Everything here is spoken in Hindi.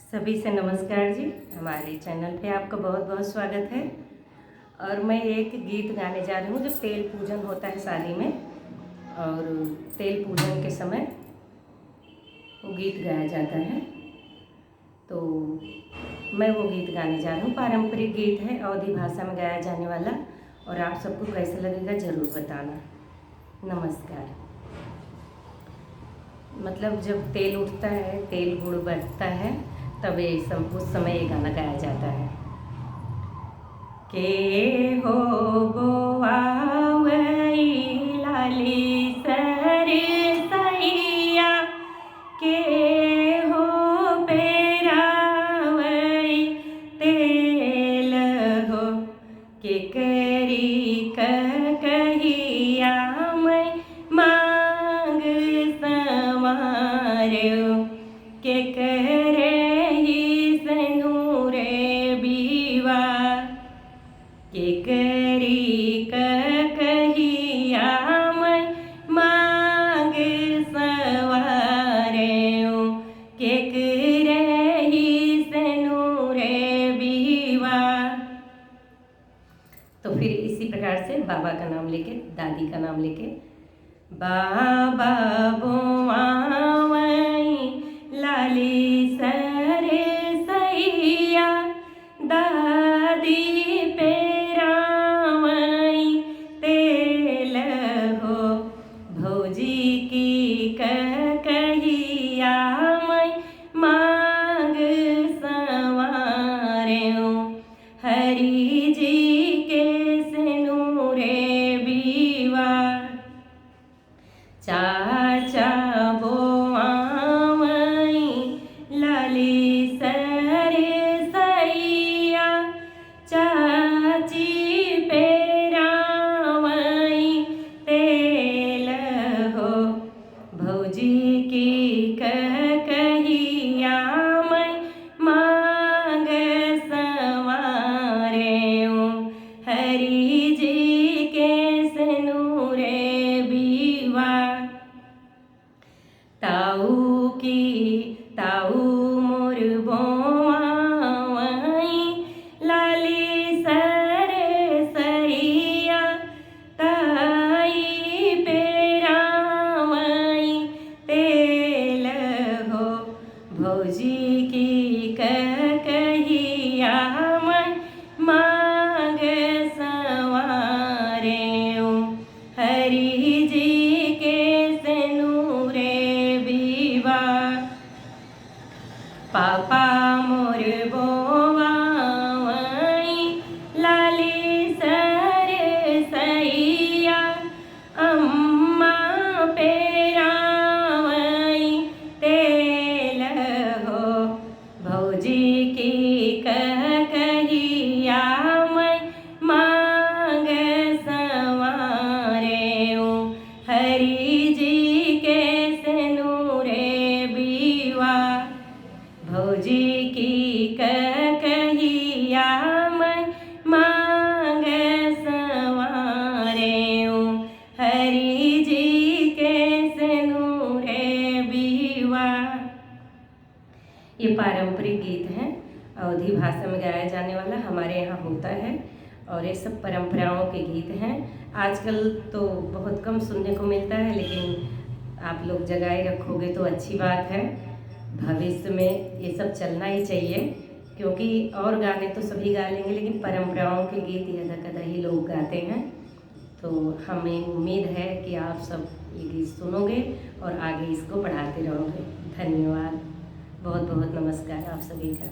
सभी से नमस्कार जी। हमारे चैनल पे आपका बहुत बहुत स्वागत है। और मैं एक गीत गाने जा रही हूँ जो तेल पूजन होता है शादी में, और तेल पूजन के समय वो गीत गाया जाता है। तो मैं वो गीत गाने जा रही हूँ। पारंपरिक गीत है, अवधी भाषा में गाया जाने वाला, और आप सबको कैसा लगेगा ज़रूर बताना। नमस्कार। मतलब जब तेल उठता है, तेल गुड़ बढ़ता है, तब उस समय ये गाना गाया जाता है। के हो गोवावई लाली सरसैया, के हो पेरावई तेल हो, के करी कहिया मैं मांग संवारो, के करे ही सनूरे बीवा, के करी कहिया मैं मांग संवारो, के करे ही सनूरे बीवा। तो फिर इसी प्रकार से बाबा का नाम लेके, दादी का नाम लेके, बाबा बोआवई लाली सरसैया, दादी पेरावई तेल हो, भौजी की कहिया मैं मांग संवारो, हरि जी के सनूरे बीवा। चाचा बोआवई लाली सरसैया, चाची पेरावई तेल हो, भौजी की कहिया मैं मांग संवारो, हरि जी के सनूरे बीवा। ताऊ की ताऊ मोर बोआवई लाली सरसैया, ताई पेरावई तेल हो, भौजी की कहिया मैं मांग संवारो, हरि जी के सनूरे बीवा। पापा मोर बोआवई लाली सरसैया, अम्मा पेरावई तेल हो, भौजी की कहिया मैं मांग संवारो, हरि जी के सनूरे बीवा। भौजी की कहिया मैं मांग संवारो, हरि जी के सनूरे बीवा। ये पारंपरिक गीत है, अवधी भाषा में गाया जाने वाला, हमारे यहाँ होता है, और ये सब परंपराओं के गीत हैं। आजकल तो बहुत कम सुनने को मिलता है, लेकिन आप लोग जगाए रखोगे तो अच्छी बात है। भविष्य में ये सब चलना ही चाहिए, क्योंकि और गाने तो सभी गा लेंगे, लेकिन परंपराओं के गीत यदा ही लोग गाते हैं। तो हमें उम्मीद है कि आप सब ये गीत सुनोगे और आगे इसको बढ़ाते रहोगे। धन्यवाद, बहुत बहुत नमस्कार आप सभी का।